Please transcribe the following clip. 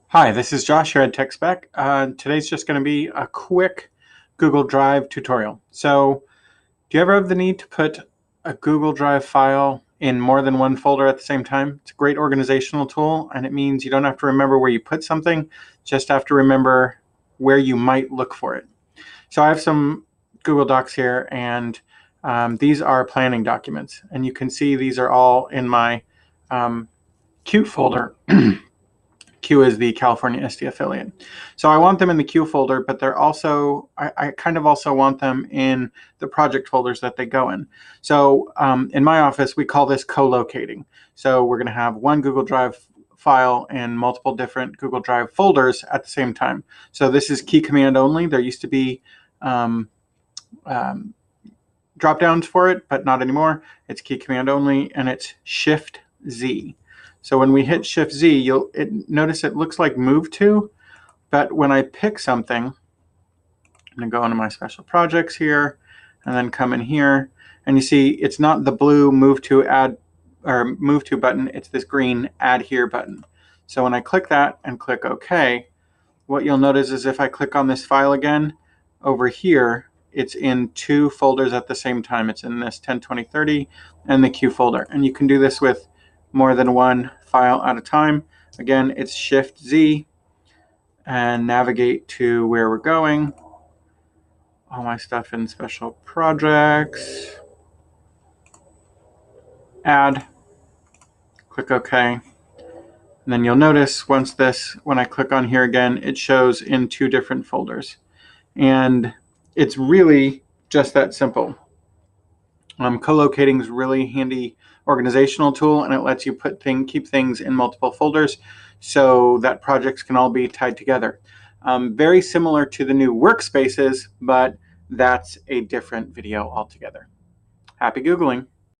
Hi, this is Josh here at TechSpec. Today's just going to be a quick Google Drive tutorial. So, do you ever have the need to put a Google Drive file in more than one folder at the same time? It's a great organizational tool, and it means you don't have to remember where you put something, just have to remember where you might look for it. So I have some Google Docs here, and these are planning documents. And you can see these are all in my Q folder. Q is the California SD affiliate. So I want them in the Q folder, but they're also, I kind of also want them in the project folders that they go in. So in my office, we call this co-locating. So we're going to have one Google Drive file and multiple different Google Drive folders at the same time. So this is key command only. There used to be drop downs for it, but not anymore. It's key command only, and it's Shift Z. So when we hit Shift Z, you'll notice it looks like Move To, but when I pick something, I'm going to go into my special projects here, and then come in here, and you see it's not the blue Move To Add or Move To button, it's this green Add Here button. So when I click that and click OK, what you'll notice is if I click on this file again, over here, it's in two folders at the same time. It's in this 10/20/30 and the Q folder. And you can do this with more than one file at a time. Again, it's Shift Z and navigate to where we're going. All my stuff in special projects. Add, click OK. And then you'll notice when I click on here again, it shows in two different folders. And it's really just that simple. Co-locating is a really handy organizational tool, and it lets you keep things in multiple folders so that projects can all be tied together. Very similar to the new workspaces, but that's a different video altogether. Happy Googling.